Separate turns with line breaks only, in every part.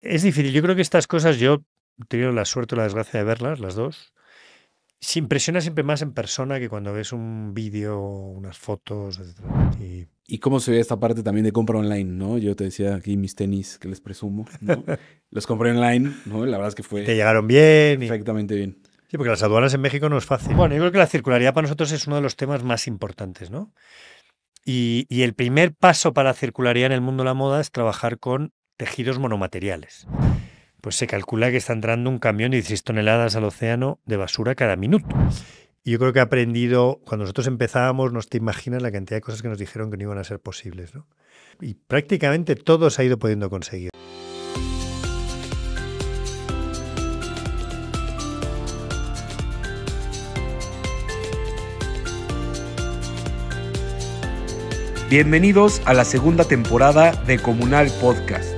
Es difícil. Yo creo que estas cosas, yo he tenido la suerte o la desgracia de verlas, las dos. Se impresiona siempre más en persona que cuando ves un vídeo, unas fotos, etcétera.
¿Y cómo se ve esta parte también de compra online, no? Yo te decía aquí mis tenis que les presumo, ¿no? Los compré online, ¿no? La verdad es que
Y te
fue
llegaron bien.
perfectamente bien.
Sí, porque las aduanas en México no es fácil. Bueno, yo creo que la circularidad para nosotros es uno de los temas más importantes, ¿no? Y el primer paso para la circularidad en el mundo de la moda es trabajar con tejidos monomateriales. Pues se calcula que está entrando un camión de 16 toneladas al océano de basura cada minuto. Y yo creo que he aprendido, cuando nosotros empezábamos, no te imaginas la cantidad de cosas que nos dijeron que no iban a ser posibles, ¿no? Y prácticamente todo se ha ido pudiendo conseguir.
Bienvenidos a la segunda temporada de Comunal Podcast.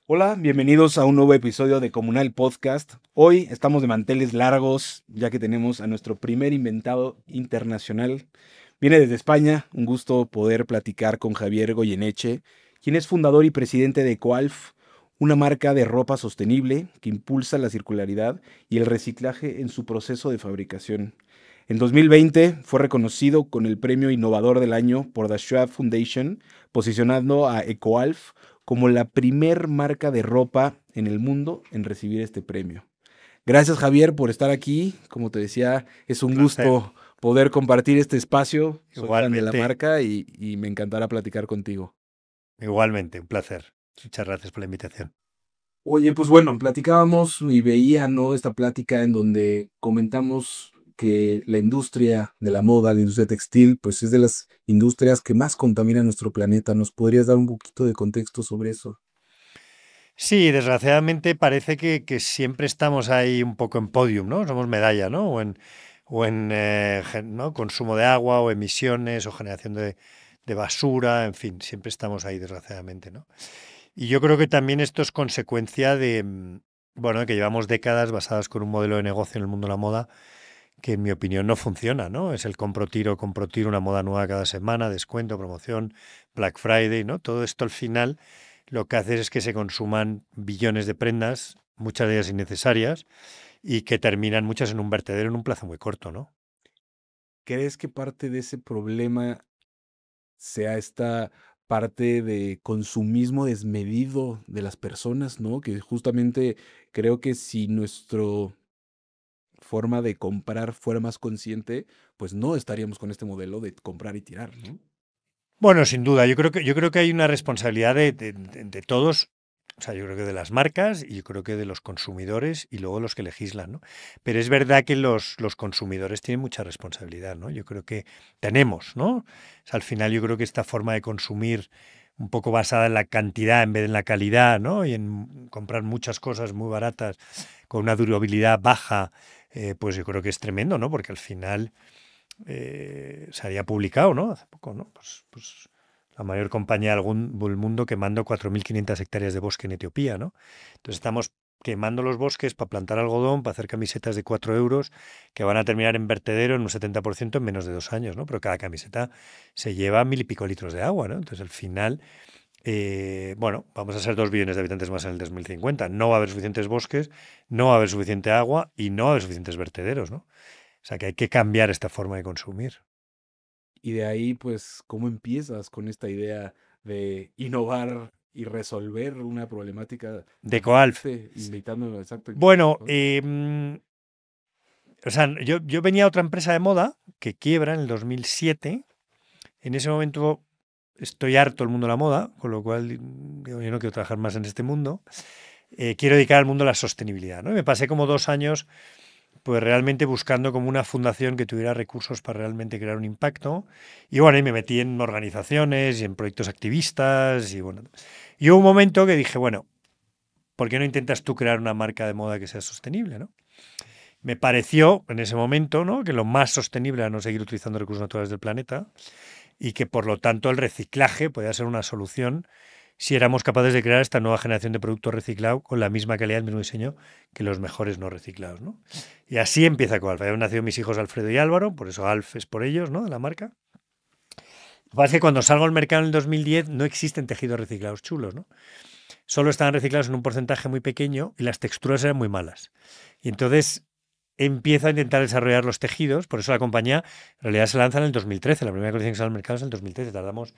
Hola, bienvenidos a un nuevo episodio de Comunal Podcast. Hoy estamos de manteles largos, ya que tenemos a nuestro primer invitado internacional. Viene desde España, un gusto poder platicar con Javier Goyeneche, quien es fundador y presidente de Ecoalf, una marca de ropa sostenible que impulsa la circularidad y el reciclaje en su proceso de fabricación. En 2020 fue reconocido con el premio Innovador del Año por The Schwab Foundation, posicionando a Ecoalf como la primer marca de ropa en el mundo en recibir este premio. Gracias, Javier, por estar aquí. Como te decía, es un
Placer.
gusto poder compartir este espacio. Soy fan de la
Igualmente,
marca y me encantará platicar contigo.
igualmente, un placer. Muchas gracias por la invitación.
Oye, pues bueno, platicábamos y veía, ¿no? Esta plática en donde comentamos que la industria de la moda, la industria textil, pues es de las industrias que más contaminan nuestro planeta. ¿Nos podrías dar un poquito de contexto sobre eso?
Sí, desgraciadamente parece que siempre estamos ahí un poco en podium, ¿no? Somos medalla, ¿no? ¿no? Consumo de agua o emisiones o generación de basura, en fin, siempre estamos ahí, desgraciadamente, ¿no? Y yo creo que también esto es consecuencia bueno, que llevamos décadas basadas con un modelo de negocio en el mundo de la moda que en mi opinión no funciona, ¿no? Es el compro tiro, una moda nueva cada semana, descuento, promoción, Black Friday, ¿no? Todo esto al final lo que hace es que se consuman billones de prendas, muchas de ellas innecesarias, y que terminan muchas en un vertedero en un plazo muy corto, ¿no?
¿Crees que parte de ese problema sea esta parte de consumismo desmedido de las personas, ¿no? Que justamente creo que si nuestra forma de comprar fuera más consciente, pues no estaríamos con este modelo de comprar y tirar, ¿no?
Bueno, sin duda, yo creo que hay una responsabilidad de todos, o sea, yo creo que de las marcas y yo creo que de los consumidores y luego los que legislan, ¿no? Pero es verdad que los consumidores tienen mucha responsabilidad, ¿no? Yo creo que tenemos, ¿no? O sea, al final yo creo que esta forma de consumir un poco basada en la cantidad en vez de en la calidad, ¿no? Y en comprar muchas cosas muy baratas con una durabilidad baja, pues yo creo que es tremendo, ¿no? Porque al final se había publicado, ¿no? Hace poco, ¿no? Pues la mayor compañía del mundo quemando 4.500 hectáreas de bosque en Etiopía, ¿no? Entonces estamos quemando los bosques para plantar algodón, para hacer camisetas de 4 euros que van a terminar en vertedero en un 70% en menos de 2 años, ¿no? Pero cada camiseta se lleva 1.000 y pico litros de agua, ¿no? Entonces al final, bueno, vamos a ser 2 billones de habitantes más en el 2050. No va a haber suficientes bosques, no va a haber suficiente agua y no va a haber suficientes vertederos, ¿no? O sea que hay que cambiar esta forma de consumir.
Y de ahí, pues, ¿cómo empiezas con esta idea de innovar y resolver una problemática
De
tan
Coalf.
fuerte, invitando, exacto?
Bueno, o sea, yo venía a otra empresa de moda que quiebra en el 2007. En ese momento estoy harto del mundo de la moda, con lo cual digo, yo no quiero trabajar más en este mundo. Quiero dedicar al mundo de la sostenibilidad, ¿no? Y me pasé como 2 años pues realmente buscando como una fundación que tuviera recursos para realmente crear un impacto. Y bueno, y me metí en organizaciones y en proyectos activistas y bueno. Y hubo un momento que dije, bueno, ¿por qué no intentas tú crear una marca de moda que sea sostenible, ¿no? Me pareció en ese momento, ¿no?, que lo más sostenible era no seguir utilizando recursos naturales del planeta y que por lo tanto el reciclaje podía ser una solución si éramos capaces de crear esta nueva generación de productos reciclados con la misma calidad, el mismo diseño que los mejores no reciclados, ¿no? Y así empieza con Alfa. Ya han nacido mis hijos Alfredo y Álvaro, por eso Alf es por ellos, ¿no?, de la marca. que pasa es que cuando salgo al mercado en el 2010 no existen tejidos reciclados chulos, ¿no? Solo estaban reciclados en un porcentaje muy pequeño y las texturas eran muy malas. Y entonces empiezo a intentar desarrollar los tejidos, por eso la compañía en realidad se lanza en el 2013, la primera colección que sale al mercado es en el 2013, tardamos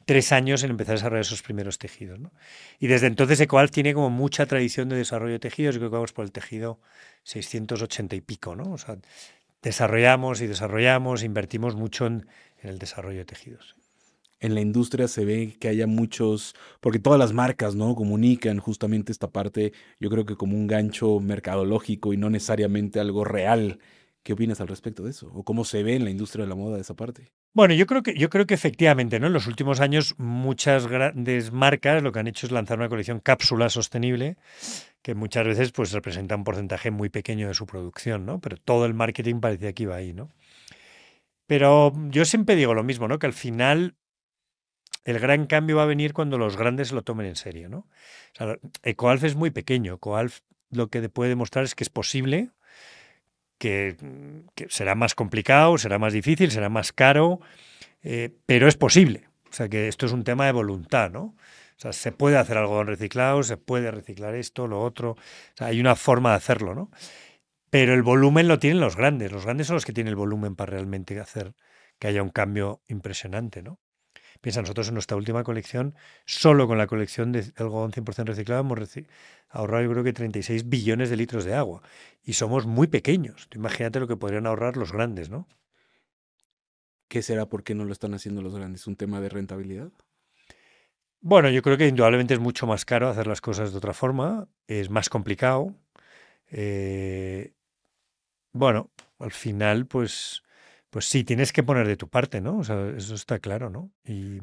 3 años en empezar a desarrollar esos primeros tejidos, ¿no? Y desde entonces Ecoalf tiene como mucha tradición de desarrollo de tejidos, yo creo que vamos por el tejido 680 y pico, ¿no? O sea, desarrollamos y desarrollamos, invertimos mucho en el desarrollo de tejidos.
En la industria se ve que haya muchos, porque todas las marcas, ¿no? Comunican justamente esta parte, yo creo que como un gancho mercadológico y no necesariamente algo real. ¿Qué opinas al respecto de eso? ¿O cómo se ve en la industria de la moda esa parte?
Bueno, yo creo que efectivamente, ¿no? En los últimos años muchas grandes marcas lo que han hecho es lanzar una colección cápsula sostenible que muchas veces pues representa un porcentaje muy pequeño de su producción, ¿no? Pero todo el marketing parecía que iba ahí, ¿no? Pero yo siempre digo lo mismo, ¿no? Que al final el gran cambio va a venir cuando los grandes lo tomen en serio, ¿no? O sea, Ecoalf es muy pequeño. Ecoalf lo que te puede demostrar es que es posible, que será más complicado, será más difícil, será más caro, pero es posible. O sea, que esto es un tema de voluntad, ¿no? O sea, se puede hacer algodón reciclado, se puede reciclar esto, lo otro. O sea, hay una forma de hacerlo, ¿no? Pero el volumen lo tienen los grandes. Los grandes son los que tienen el volumen para realmente hacer que haya un cambio impresionante, ¿no? Piensa, nosotros en nuestra última colección, solo con la colección de algodón 100% reciclado, hemos ahorrado yo creo que 36 billones de litros de agua. Y somos muy pequeños. Tú imagínate lo que podrían ahorrar los grandes, ¿no?
¿Qué será? ¿Por qué no lo están haciendo los grandes? ¿Un tema de rentabilidad?
Bueno, yo creo que indudablemente es mucho más caro hacer las cosas de otra forma, es más complicado. eh, bueno, al final, pues sí, tienes que poner de tu parte, ¿no? O sea, eso está claro, ¿no? Y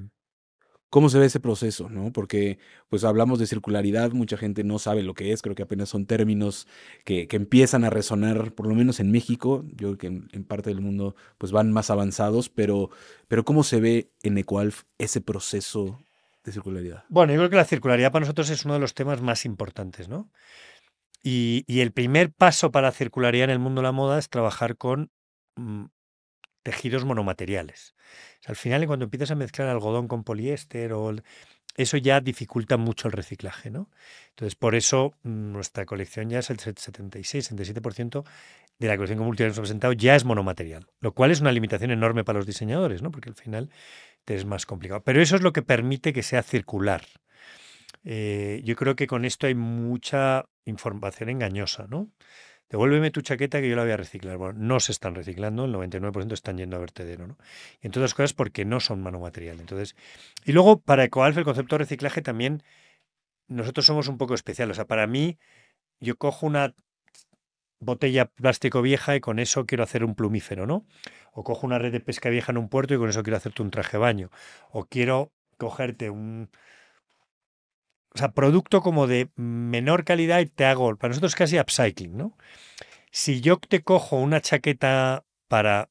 ¿Cómo se ve ese proceso, no? Porque, pues, hablamos de circularidad, mucha gente no sabe lo que es, creo que apenas son términos que empiezan a resonar, por lo menos en México, yo creo que en parte del mundo, pues, van más avanzados, pero ¿cómo se ve en Ecoalf ese proceso de circularidad?
bueno, yo creo que la circularidad para nosotros es uno de los temas más importantes, ¿no? Y el primer paso para la circularidad en el mundo de la moda es trabajar con mm, tejidos monomateriales. O sea, al final, cuando empiezas a mezclar algodón con poliéster, eso ya dificulta mucho el reciclaje, ¿no? Entonces, por eso nuestra colección ya es el 76-77% de la colección que Multiverso hemos presentado ya es monomaterial, lo cual es una limitación enorme para los diseñadores, ¿no? Porque al final te es más complicado. Pero eso es lo que permite que sea circular. Yo creo que con esto hay mucha información engañosa, ¿no? Devuélveme tu chaqueta que yo la voy a reciclar. Bueno, no se están reciclando, el 99% están yendo a vertedero, ¿no? Y entre otras cosas porque no son monomaterial. Entonces, y luego para Ecoalf el concepto de reciclaje también, nosotros somos un poco especiales. O sea, para mí, yo cojo una botella plástico vieja y con eso quiero hacer un plumífero, ¿no? O cojo una red de pesca vieja en un puerto y con eso quiero hacerte un traje de baño. O quiero cogerte o sea, producto como de menor calidad y te hago, para nosotros casi upcycling, ¿no? Si yo te cojo una chaqueta para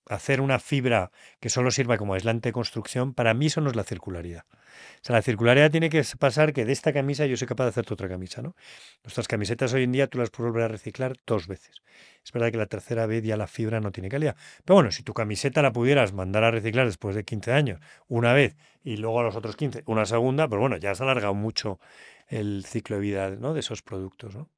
hacer una fibra que solo sirva como aislante de construcción, para mí eso no es la circularidad. O sea, la circularidad tiene que pasar que de esta camisa yo soy capaz de hacerte otra camisa, ¿no? Nuestras camisetas hoy en día tú las puedes volver a reciclar 2 veces. Es verdad que la tercera vez ya la fibra no tiene calidad. Pero bueno, si tu camiseta la pudieras mandar a reciclar después de 15 años, una vez, y luego a los otros 15, una segunda, pues bueno, ya has alargado mucho el ciclo de vida, ¿no? De esos productos, ¿no?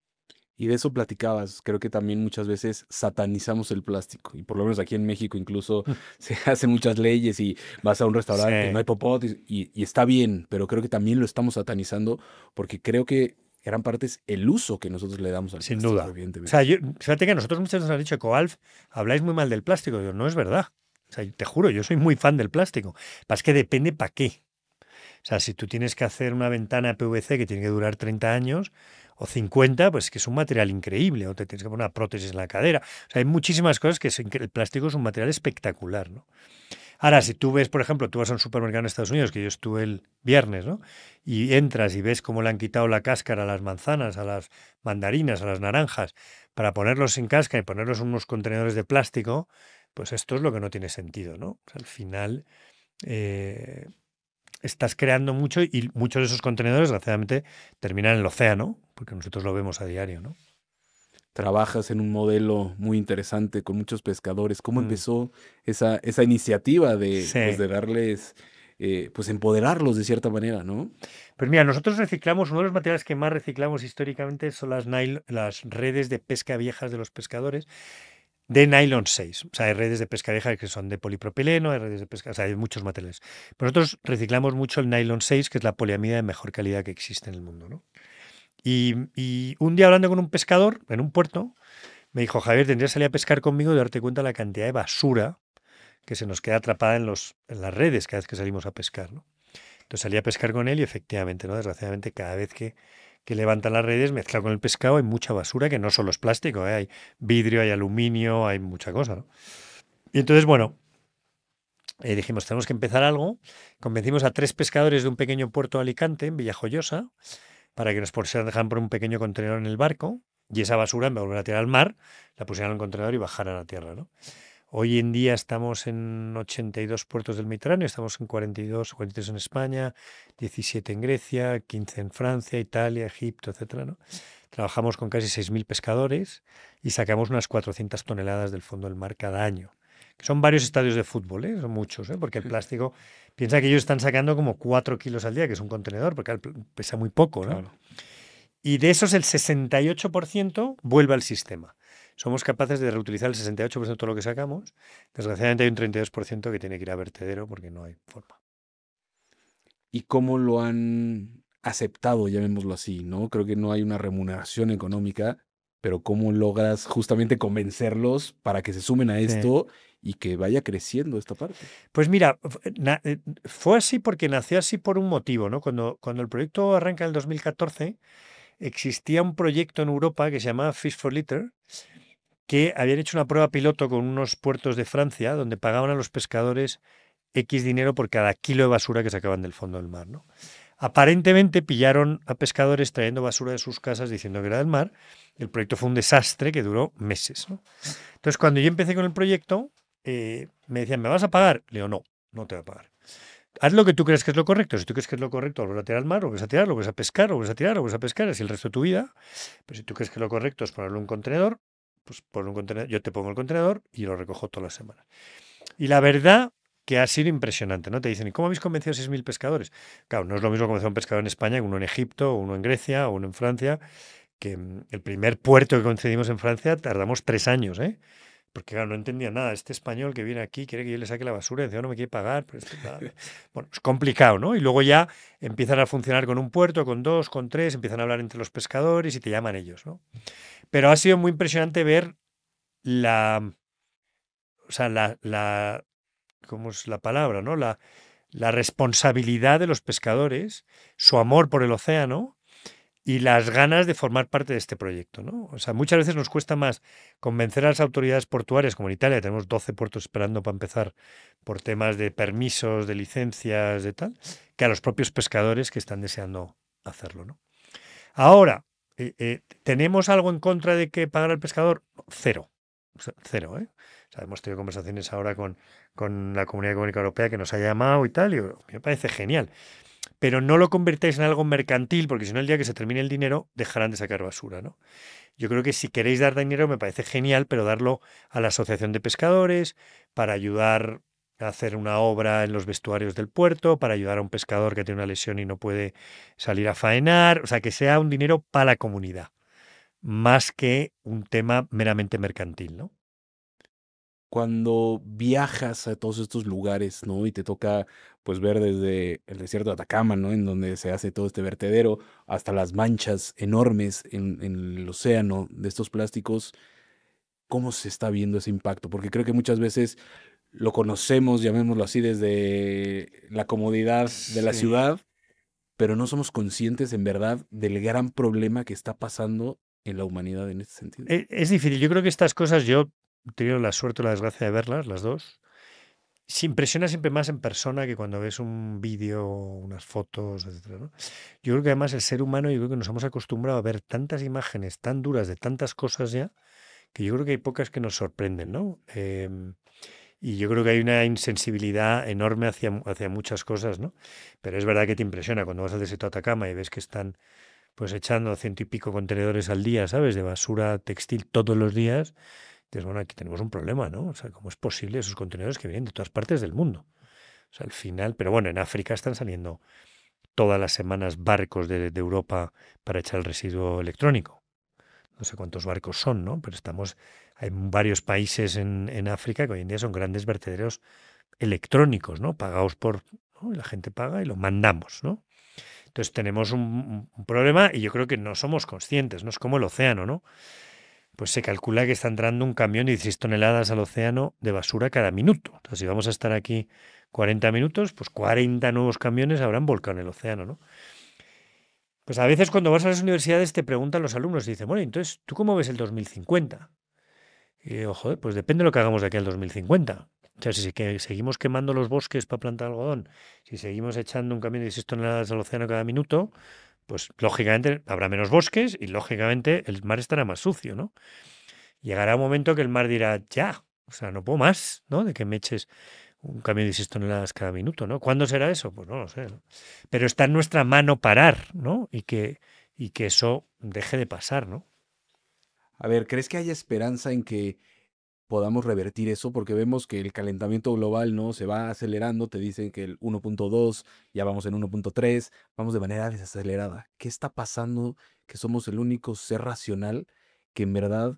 Y de eso platicabas, creo que también muchas veces satanizamos el plástico, y por lo menos aquí en México incluso se hacen muchas leyes y vas a un restaurante, no
Sí,
hay popote y está bien, pero creo que también lo estamos satanizando porque creo que gran parte es el uso que nosotros le damos al
sin
plástico,
duda. O sea,
evidentemente.
fíjate que nosotros muchas veces nos han dicho, Coalf, habláis muy mal del plástico. Digo, no es verdad. O sea, te juro, yo soy muy fan del plástico. Pasa que depende para qué. O sea, si tú tienes que hacer una ventana PVC que tiene que durar 30 años o 50, pues que es un material increíble. O te tienes que poner una prótesis en la cadera. O sea, hay muchísimas cosas que el plástico es un material espectacular, ¿no? Ahora, si tú ves, por ejemplo, tú vas a un supermercado en Estados Unidos, que yo estuve el viernes, ¿no? Y entras y ves cómo le han quitado la cáscara a las manzanas, a las mandarinas, a las naranjas, para ponerlos sin cáscara y ponerlos en unos contenedores de plástico, pues esto es lo que no tiene sentido, ¿no? O sea, al final eh, estás creando mucho y muchos de esos contenedores, desgraciadamente, terminan en el océano, porque nosotros lo vemos a diario, ¿no?
trabajas en un modelo muy interesante con muchos pescadores. ¿Cómo
Mm.
empezó esa iniciativa pues,
Sí.
de darles, pues empoderarlos de cierta manera, ¿no?
Pues mira, nosotros reciclamos, uno de los materiales que más reciclamos históricamente son las redes de pesca viejas de los pescadores de nylon 6. O sea, hay redes de pesca vieja que son de polipropileno, hay redes de pesca, o sea, hay muchos materiales. Pero nosotros reciclamos mucho el nylon 6, que es la poliamida de mejor calidad que existe en el mundo, ¿no? Y un día hablando con un pescador en un puerto, me dijo, Javier, tendrías que salir a pescar conmigo y darte cuenta de la cantidad de basura que se nos queda atrapada en las redes cada vez que salimos a pescar, ¿no? Entonces salí a pescar con él y efectivamente, ¿no? Desgraciadamente, cada vez que levantan las redes, mezclado con el pescado, hay mucha basura que no solo es plástico, ¿eh? Hay vidrio, hay aluminio, hay mucha cosa, ¿no? Y entonces, bueno, dijimos, tenemos que empezar algo. Convencimos a 3 pescadores de un pequeño puerto de Alicante, en Villajoyosa, para que nos dejaran por un pequeño contenedor en el barco y esa basura, en vez de volver a tirar al mar, la pusieran en un contenedor y bajaran a tierra, ¿no? Hoy en día estamos en 82 puertos del Mediterráneo, estamos en 42, 43 en España, 17 en Grecia, 15 en Francia, Italia, Egipto, etcétera, ¿no? Trabajamos con casi 6.000 pescadores y sacamos unas 400 toneladas del fondo del mar cada año. Son varios estadios de fútbol, ¿eh? Son muchos, ¿eh? Porque el plástico, piensa que ellos están sacando como 4 kilos al día, que es un contenedor, porque pesa muy poco, ¿no?
Claro.
Y de esos el 68% vuelve al sistema. Somos capaces de reutilizar el 68% de todo lo que sacamos. Desgraciadamente hay un 32% que tiene que ir a vertedero porque no hay forma.
¿Y cómo lo han aceptado, llamémoslo así, ¿no? Creo que no hay una remuneración económica, pero ¿cómo logras justamente convencerlos para que se sumen a
Sí.
esto y que vaya creciendo esta parte?
Pues mira, fue así porque nació así por un motivo, ¿no? Cuando el proyecto arranca en el 2014, existía un proyecto en Europa que se llamaba Fish for Litter, que habían hecho una prueba piloto con unos puertos de Francia donde pagaban a los pescadores X dinero por cada kilo de basura que sacaban del fondo del mar, ¿no? Aparentemente pillaron a pescadores trayendo basura de sus casas diciendo que era del mar. El proyecto fue un desastre que duró meses, ¿no? Entonces, cuando yo empecé con el proyecto, me decían, ¿me vas a pagar? Le digo, no, no te voy a pagar. Haz lo que tú crees que es lo correcto. Si tú crees que es lo correcto, lo vas a tirar al mar, lo vas a tirar, lo vas a pescar, lo vas a tirar, lo vas a pescar, así el resto de tu vida. Pero si tú crees que lo correcto es ponerlo en un contenedor, pues ponlo en un contenedor. Yo te pongo el contenedor y lo recojo todas las semanas. Y la verdad que ha sido impresionante, ¿no? Te dicen, ¿y cómo habéis convencido a 6.000 pescadores? Claro, no es lo mismo convencer a un pescador en España que uno en Egipto, o uno en Grecia, o uno en Francia, que el primer puerto que concedimos en Francia tardamos 3 años, ¿eh? Porque claro, no entendía nada. Este español que viene aquí quiere que yo le saque la basura y encima no me quiere pagar. Pero bueno, es complicado, ¿no? Y luego ya empiezan a funcionar con un puerto, con dos, con tres, empiezan a hablar entre los pescadores y te llaman ellos, ¿no? Pero ha sido muy impresionante ver o sea, ¿cómo es la palabra, no? La responsabilidad de los pescadores, su amor por el océano y las ganas de formar parte de este proyecto, ¿no? O sea, muchas veces nos cuesta más convencer a las autoridades portuarias, como en Italia, tenemos 12 puertos esperando para empezar por temas de permisos, de licencias, de tal, que a los propios pescadores que están deseando hacerlo, ¿no? Ahora, ¿tenemos algo en contra de que pagar al pescador? Cero. O sea, cero, ¿eh? O sea, hemos tenido conversaciones ahora con la Comunidad Económica Europea que nos ha llamado y tal, y me parece genial. Pero no lo convirtáis en algo mercantil, porque si no, el día que se termine el dinero, dejarán de sacar basura, ¿no? Yo creo que si queréis dar dinero, me parece genial, pero darlo a la Asociación de Pescadores, para ayudar a hacer una obra en los vestuarios del puerto, para ayudar a un pescador que tiene una lesión y no puede salir a faenar, o sea, que sea un dinero para la comunidad, más que un tema meramente mercantil, ¿no?
Cuando viajas a todos estos lugares, ¿no? Y te toca, pues, ver desde el desierto de Atacama, ¿no? En donde se hace todo este vertedero, hasta las manchas enormes en el océano de estos plásticos, ¿cómo se está viendo ese impacto? Porque creo que muchas veces lo conocemos, llamémoslo así, desde la comodidad de la
Sí.
ciudad, pero no somos conscientes en verdad del gran problema que está pasando en la humanidad en este sentido.
Es difícil. Yo creo que estas cosas, yo he tenido la suerte o la desgracia de verlas, las dos. Se impresiona siempre más en persona que cuando ves un vídeo, unas fotos, etcétera, ¿no? Yo creo que además el ser humano, yo creo que nos hemos acostumbrado a ver tantas imágenes tan duras de tantas cosas ya, que yo creo que hay pocas que nos sorprenden, ¿no? Y yo creo que hay una insensibilidad enorme hacia muchas cosas, ¿no? Pero es verdad que te impresiona cuando vas al desierto de Atacama y ves que están pues echando 100 y pico contenedores al día, ¿sabes? De basura textil todos los días, dices, bueno, aquí tenemos un problema, ¿no? O sea, ¿cómo es posible esos contenedores que vienen de todas partes del mundo? O sea, al final, pero bueno, en África están saliendo todas las semanas barcos de Europa para echar el residuo electrónico. No sé cuántos barcos son, ¿no? Pero hay varios países en África que hoy en día son grandes vertederos electrónicos, ¿no? Pagados por, ¿no? La gente paga y lo mandamos, ¿no? Entonces tenemos un problema y yo creo que no somos conscientes, no es como el océano, ¿no? Pues se calcula que está entrando un camión de 16 toneladas al océano de basura cada minuto. Entonces, si vamos a estar aquí 40 minutos, pues 40 nuevos camiones habrán volcado en el océano, ¿no? Pues a veces cuando vas a las universidades te preguntan los alumnos y dicen, bueno, entonces, ¿tú cómo ves el 2050? Y digo, joder, pues depende de lo que hagamos de aquí al 2050. O sea, si seguimos quemando los bosques para plantar algodón, si seguimos echando un camión de 16 toneladas al océano cada minuto, pues lógicamente habrá menos bosques y lógicamente el mar estará más sucio, ¿no? Llegará un momento que el mar dirá, ya, o sea, no puedo más, ¿no? De que me eches un camión de 16 toneladas cada minuto, ¿no? ¿Cuándo será eso? Pues no lo sé, ¿no? Pero está en nuestra mano parar, ¿no? Y que eso deje de pasar, ¿no?
A ver, ¿crees que haya esperanza en que podamos revertir eso? Porque vemos que el calentamiento global, ¿no? Se va acelerando, te dicen que el 1.2, ya vamos en 1.3, vamos de manera desacelerada. ¿Qué está pasando que somos el único ser racional que en verdad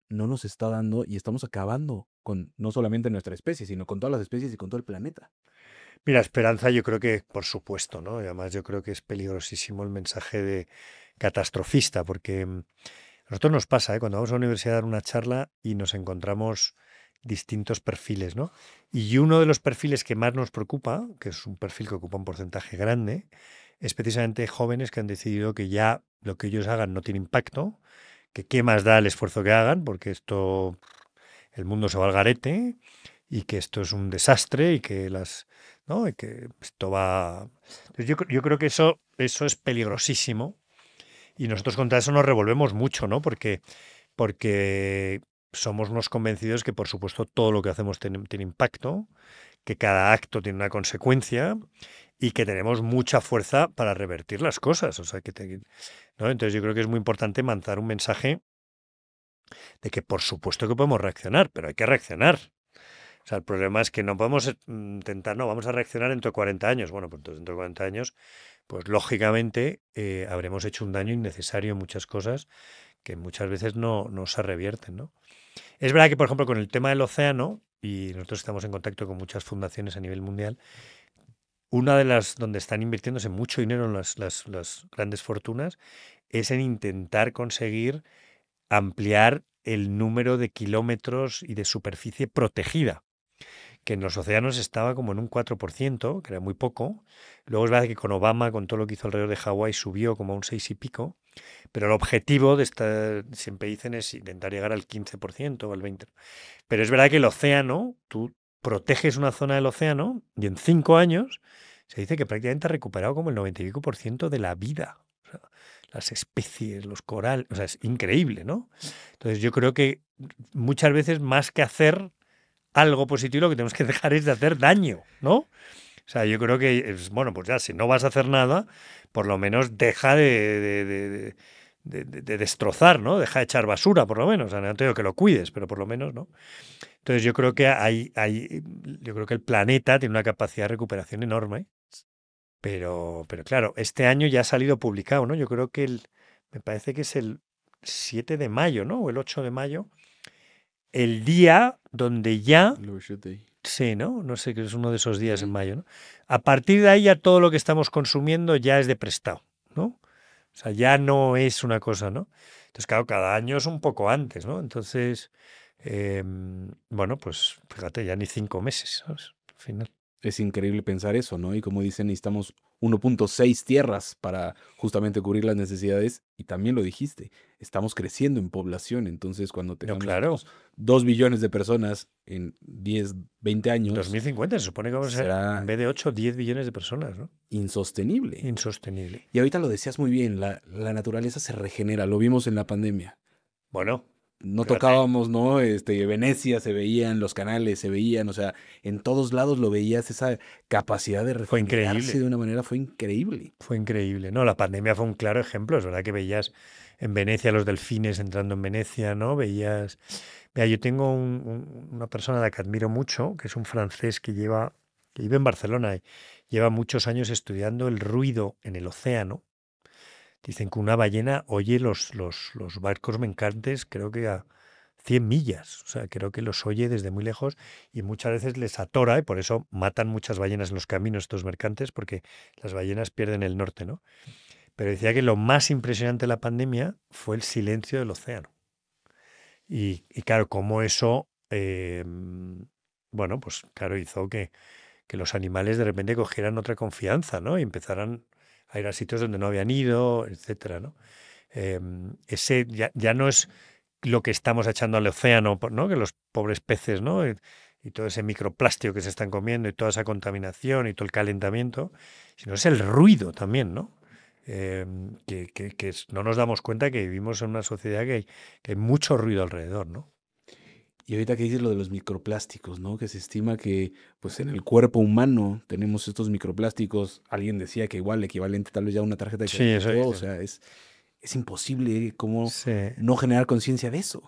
no nos está dando y estamos acabando con no solamente nuestra especie, sino con todas las especies y con todo el planeta?
Mira, esperanza yo creo que, por supuesto, ¿no? Y además yo creo que es peligrosísimo el mensaje de catastrofista, porque a nosotros nos pasa, ¿eh? Cuando vamos a la universidad a dar una charla y nos encontramos distintos perfiles, ¿no? Y uno de los perfiles que más nos preocupa, que es un perfil que ocupa un porcentaje grande, es precisamente jóvenes que han decidido que ya lo que ellos hagan no tiene impacto, que qué más da el esfuerzo que hagan, porque el mundo se va al garete y que esto es un desastre y que ¿no? Y que esto va. Entonces yo creo que eso es peligrosísimo y nosotros contra eso nos revolvemos mucho, ¿no? Porque somos unos convencidos que, por supuesto, todo lo que hacemos tiene impacto, que cada acto tiene una consecuencia y que tenemos mucha fuerza para revertir las cosas. O sea, ¿no? Entonces yo creo que es muy importante mandar un mensaje de que, por supuesto, que podemos reaccionar, pero hay que reaccionar. O sea, el problema es que no podemos intentar, no, vamos a reaccionar dentro de 40 años. Bueno, pues entonces dentro de 40 años, pues lógicamente habremos hecho un daño innecesario en muchas cosas que muchas veces no se revierten, ¿no? Es verdad que, por ejemplo, con el tema del océano, y nosotros estamos en contacto con muchas fundaciones a nivel mundial, una de las donde están invirtiéndose mucho dinero en las grandes fortunas es en intentar conseguir ampliar el número de kilómetros y de superficie protegida, que en los océanos estaba como en un 4%, que era muy poco. Luego es verdad que con Obama, con todo lo que hizo alrededor de Hawái, subió como a un 6 y pico. Pero el objetivo de siempre dicen, es intentar llegar al 15% o al 20%. Pero es verdad que el océano, tú proteges una zona del océano y en 5 años se dice que prácticamente ha recuperado como el 90 y pico por ciento de la vida. O sea, las especies, los corales, o sea, es increíble, ¿no? Entonces yo creo que muchas veces más que hacer algo positivo, lo que tenemos que dejar es de hacer daño, ¿no? O sea, yo creo que es, bueno, pues ya, si no vas a hacer nada, por lo menos deja de destrozar, ¿no? Deja de echar basura, por lo menos. O sea, no te digo que lo cuides, pero por lo menos, ¿no? Entonces yo creo que yo creo que el planeta tiene una capacidad de recuperación enorme, pero claro, este año ya ha salido publicado, ¿no? Yo creo que me parece que es el 7 de mayo, ¿no? O el 8 de mayo, el día donde ya. Sí, ¿no? No sé, que es uno de esos días en mayo, ¿no? A partir de ahí ya todo lo que estamos consumiendo ya es de prestado, ¿no? O sea, ya no es una cosa, ¿no? Entonces, claro, cada año es un poco antes, ¿no? Entonces, bueno, pues fíjate, ya ni 5 meses, ¿sabes? Al final.
Es increíble pensar eso, ¿no? Y como dicen, necesitamos 1.6 tierras para justamente cubrir las necesidades. Y también lo dijiste, estamos creciendo en población. Entonces, cuando
No,
tengamos
claro.
2 billones de personas en 10, 20
En
años,
2050 se supone que vamos a ser,
será
en vez de 8, 10 billones de personas, ¿no?
insostenible.
Insostenible.
Y ahorita lo decías muy bien, la naturaleza se regenera, lo vimos en la pandemia.
Bueno,
no
Pero
tocábamos, ¿no? Venecia se veía en los canales, se veían, o sea, en todos lados lo veías, esa capacidad de
fue
refugiarse
increíble.
de una manera fue increíble.
Fue increíble. No, la pandemia fue un claro ejemplo. Es verdad que veías en Venecia los delfines entrando en Venecia, ¿no? Veías. Mira, yo tengo una persona a la que admiro mucho, que es un francés que vive en Barcelona y lleva muchos años estudiando el ruido en el océano. Dicen que una ballena oye los barcos mercantes, creo que a 100 millas. O sea, creo que los oye desde muy lejos y muchas veces les atora y por eso matan muchas ballenas en los caminos estos mercantes, porque las ballenas pierden el norte, ¿no? Pero decía que lo más impresionante de la pandemia fue el silencio del océano. Y claro, como eso, bueno, pues claro, hizo que los animales de repente cogieran otra confianza, ¿no? Y empezaran a ir a sitios donde no habían ido, etcétera, ¿no? Ese ya no es lo que estamos echando al océano, ¿no? Que los pobres peces, ¿no? Y todo ese microplástico que se están comiendo y toda esa contaminación y todo el calentamiento, sino es el ruido también, ¿no? No nos damos cuenta que vivimos en una sociedad que hay mucho ruido alrededor, ¿no?
Y ahorita que dices lo de los microplásticos, ¿no? Que se estima que, pues, en el cuerpo humano tenemos estos microplásticos. Alguien decía que igual, equivalente tal vez ya a una tarjeta de
Sí,
crédito y
eso
todo. O
dicen.
sea, es imposible cómo
Sí.
no generar conciencia de eso.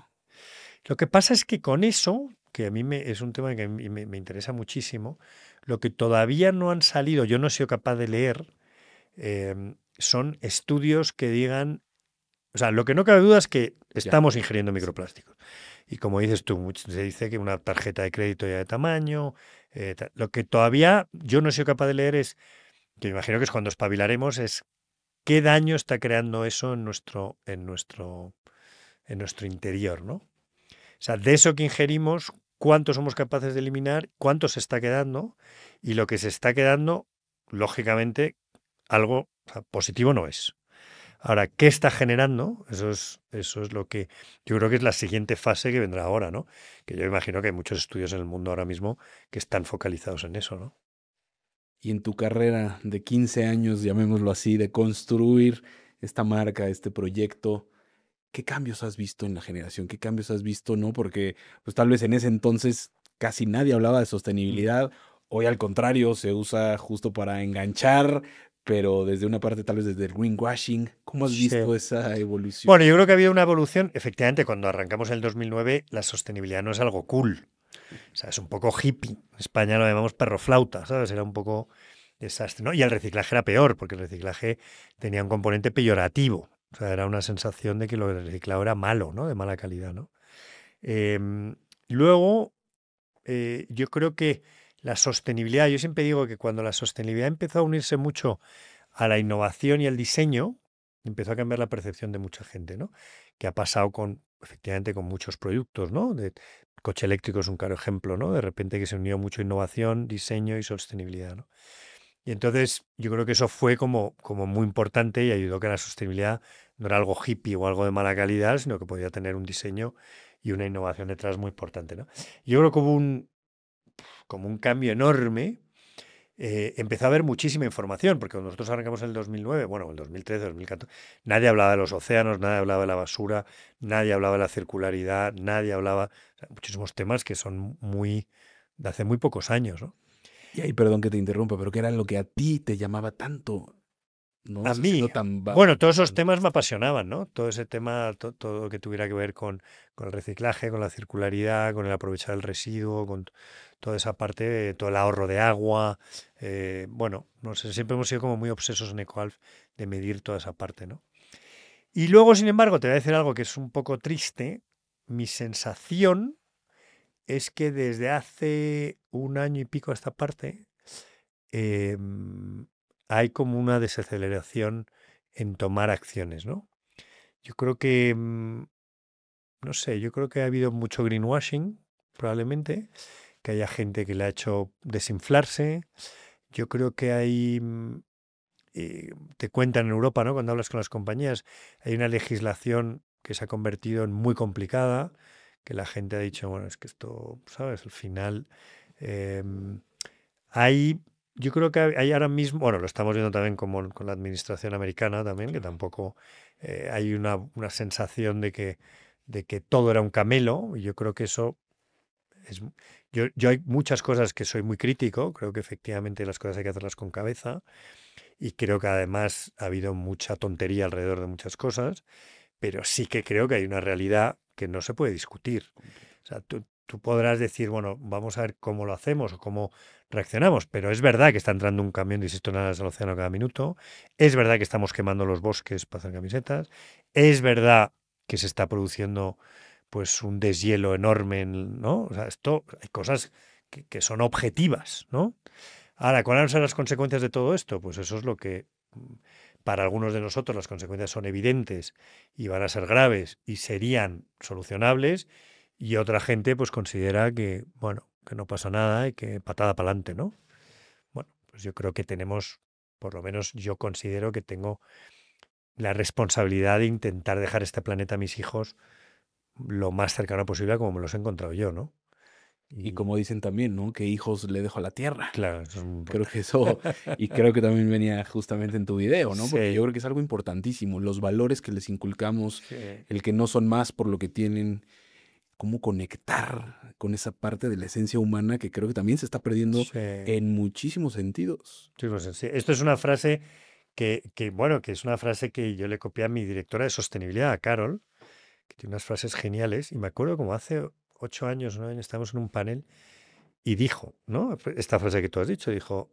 Lo que pasa es que con eso, que a mí es un tema que me interesa muchísimo, lo que todavía no han salido, yo no he sido capaz de leer, son estudios que digan, o sea, lo que no cabe duda es que
Ya.
estamos ingiriendo microplásticos. Y como dices tú, se dice que una tarjeta de crédito ya de tamaño, lo que todavía yo no he sido capaz de leer es, que me imagino que es cuando espabilaremos, es qué daño está creando eso en nuestro interior, ¿no? O sea, de eso que ingerimos, cuánto somos capaces de eliminar, cuánto se está quedando y lo que se está quedando, lógicamente, algo, o sea, positivo no es. Ahora, ¿qué está generando? Eso es lo que yo creo que es la siguiente fase que vendrá ahora, ¿no? Que yo imagino que hay muchos estudios en el mundo ahora mismo que están focalizados en eso, ¿no?
Y en tu carrera de 15 años, llamémoslo así, de construir esta marca, este proyecto, ¿qué cambios has visto en la generación? ¿Qué cambios has visto, no? Porque, pues tal vez en ese entonces casi nadie hablaba de
Mm.
sostenibilidad. Hoy al contrario, se usa justo para enganchar, pero desde una parte tal vez desde el greenwashing. ¿Cómo has
Sí.
visto esa evolución?
Bueno, yo creo que ha habido una evolución. Efectivamente, cuando arrancamos en el 2009, la sostenibilidad no es algo cool. O sea, es un poco hippie. En España lo llamamos perro flauta, ¿sabes? Era un poco desastre, ¿no? Y el reciclaje era peor, porque el reciclaje tenía un componente peyorativo. O sea, era una sensación de que lo del reciclado era malo, ¿no? De mala calidad, ¿no? Em, luego, yo creo que la sostenibilidad, yo siempre digo que cuando la sostenibilidad empezó a unirse mucho a la innovación y al diseño, empezó a cambiar la percepción de mucha gente, ¿no? Que ha pasado efectivamente, con muchos productos, ¿no? Coche eléctrico es un claro ejemplo, ¿no? De repente que se unió mucho innovación, diseño y sostenibilidad, ¿no? Y entonces yo creo que eso fue como muy importante y ayudó a que la sostenibilidad no era algo hippie o algo de mala calidad, sino que podía tener un diseño y una innovación detrás muy importante, ¿no? Yo creo que hubo como un cambio enorme. Empezó a haber muchísima información, porque cuando nosotros arrancamos en el 2009, bueno, en el 2013, 2014, nadie hablaba de los océanos, nadie hablaba de la basura, nadie hablaba de la circularidad, nadie hablaba, o sea, muchísimos temas que son muy de hace muy pocos años, ¿no?
Y ahí, perdón que te interrumpa, pero ¿qué era lo que a ti te llamaba tanto? ¿No? O
A
sea, siendo
mí,
tan...
bueno, todos esos temas me apasionaban, ¿no? Todo ese tema, todo lo que tuviera que ver con el reciclaje, con la circularidad, con el aprovechar el residuo, con toda esa parte, todo el ahorro de agua. Bueno, no sé, siempre hemos sido como muy obsesos en Ecoalf de medir toda esa parte, ¿no? Y luego, sin embargo, te voy a decir algo que es un poco triste. Mi sensación es que desde hace un año y pico a esta parte, em, hay como una desaceleración en tomar acciones, ¿no? Yo creo que, no sé, yo creo que ha habido mucho greenwashing, probablemente, que haya gente que le ha hecho desinflarse. Yo creo que hay, te cuentan en Europa, ¿no? Cuando hablas con las compañías, hay una legislación que se ha convertido en muy complicada, que la gente ha dicho, bueno, es que esto, ¿sabes? Al final, em, hay, yo creo que hay ahora mismo, bueno, lo estamos viendo también como con la administración americana también, que tampoco hay una sensación de que todo era un camelo, y yo creo que eso es... Yo hay muchas cosas que soy muy crítico, creo que efectivamente las cosas hay que hacerlas con cabeza, y creo que además ha habido mucha tontería alrededor de muchas cosas, pero sí que creo que hay una realidad que no se puede discutir. O sea, tú podrás decir, bueno, vamos a ver cómo lo hacemos o cómo reaccionamos, pero es verdad que está entrando un camión de 16 toneladas al océano cada minuto, es verdad que estamos quemando los bosques para hacer camisetas, es verdad que se está produciendo pues un deshielo enorme, ¿no? O sea, esto, hay cosas que son objetivas, ¿no? Ahora, ¿cuáles son las consecuencias de todo esto? Pues eso es lo que para algunos de nosotros las consecuencias son evidentes y van a ser graves y serían solucionables, y otra gente pues considera que, bueno, que no pasa nada y que patada para adelante, ¿no? Bueno, pues yo creo que tenemos, por lo menos yo considero que tengo la responsabilidad de intentar dejar este planeta a mis hijos lo más cercano posible a como me los he encontrado yo, ¿no?
Y
Y
como dicen también, ¿no? ¿Qué hijos le dejo a la tierra?
claro, eso es muy
Creo que
importante.
eso, y creo que también venía justamente en tu video, ¿no? Porque yo
Sí,
creo que es algo importantísimo, los valores que les inculcamos,
sí,
el que no son más por lo que tienen, cómo conectar con esa parte de la esencia humana que creo que también se está perdiendo
sí.
en muchísimos sentidos.
Sí, pues sí. Esto es una frase bueno, que es una frase que yo le copié a mi directora de sostenibilidad, a Carol, que tiene unas frases geniales. Y me acuerdo como hace 8 años, 9 años, estábamos en un panel y dijo, ¿no? Esta frase que tú has dicho, dijo,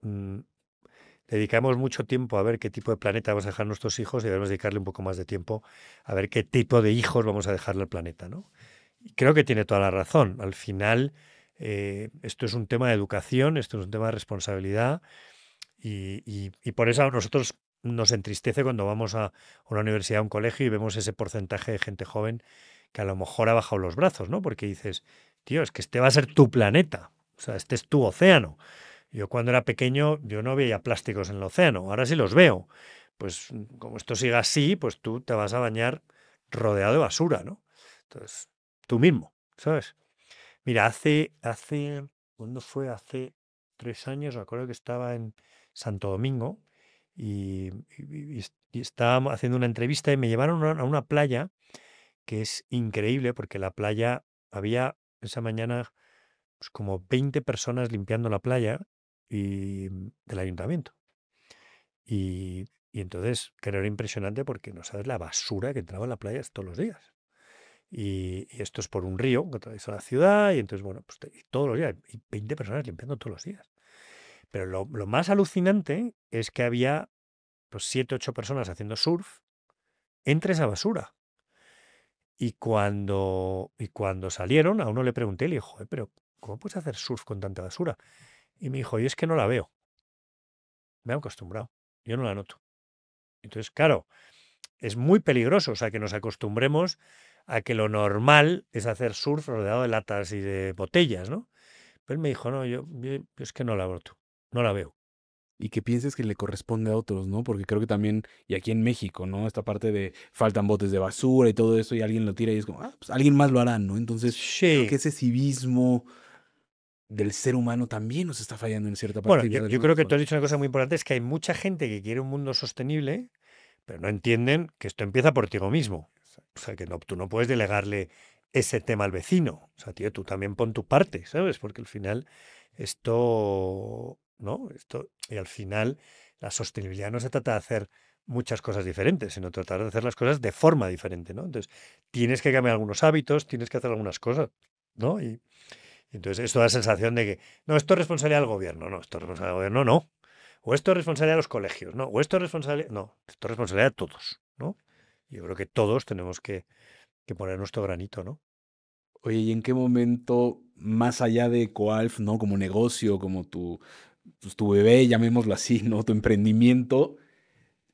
dedicamos mucho tiempo a ver qué tipo de planeta vamos a dejar a nuestros hijos y debemos dedicarle un poco más de tiempo a ver qué tipo de hijos vamos a dejarle al planeta, ¿no? Y creo que tiene toda la razón. Al final, esto es un tema de educación, esto es un tema de responsabilidad. Y por eso a nosotros nos entristece cuando vamos a una universidad, a un colegio y vemos ese porcentaje de gente joven que a lo mejor ha bajado los brazos, ¿no? Porque dices, tío, es que este va a ser tu planeta, o sea, este es tu océano. Yo cuando era pequeño, yo no veía plásticos en el océano, ahora sí los veo. Pues como esto siga así, pues tú te vas a bañar rodeado de basura, ¿no? Entonces, tú mismo, ¿sabes? Mira, ¿cuándo fue? Hace 3 años, me acuerdo que estaba en Santo Domingo y estaba haciendo una entrevista y me llevaron a una playa que es increíble porque la playa había esa mañana pues, como 20 personas limpiando la playa del ayuntamiento. Y entonces, que era impresionante porque no sabes la basura que entraba en la playa todos los días. Y esto es por un río que atraviesa la ciudad, y entonces, bueno, pues y todos los días, y 20 personas limpiando todos los días. Pero lo más alucinante es que había pues 7, 8 personas haciendo surf entre esa basura. Y cuando salieron, a uno le pregunté, le dije, "Joder, pero ¿cómo puedes hacer surf con tanta basura?" Y me dijo, y es que no la veo, me he acostumbrado, yo no la noto. Entonces, claro, es muy peligroso, o sea, que nos acostumbremos a que lo normal es hacer surf rodeado de latas y de botellas, ¿no? Pero él me dijo, no, yo es que no la veo, no la veo.
Y que pienses que le corresponde a otros, ¿no? Porque creo que también, y aquí en México, ¿no? Esta parte de faltan botes de basura y todo eso, y alguien lo tira y es como, ah, pues alguien más lo hará, ¿no? Entonces, creo que
Sí.
ese civismo del ser humano también nos está fallando en cierta
Bueno,
parte y
yo
además,
creo que tú
bueno,
has dicho una cosa muy importante, es que hay mucha gente que quiere un mundo sostenible, pero no entienden que esto empieza por ti mismo. O sea, que no, tú no puedes delegarle ese tema al vecino. O sea, tío, tú también pon tu parte, ¿sabes? Porque al final esto, ¿no? Y al final la sostenibilidad no se trata de hacer muchas cosas diferentes, sino tratar de hacer las cosas de forma diferente, ¿no? Entonces, tienes que cambiar algunos hábitos, tienes que hacer algunas cosas, ¿no? Y entonces esto da la sensación de que, no, esto es responsabilidad del gobierno, no, esto es responsabilidad del gobierno, no. O esto es responsabilidad de los colegios, no. O esto es responsabilidad, no, esto es responsabilidad de todos, ¿no? Yo creo que todos tenemos que poner nuestro granito, ¿no?
oye, ¿y en qué momento, más allá de Coalf, ¿no? Como negocio, como tu, pues, tu bebé, llamémoslo así, ¿no? Tu emprendimiento,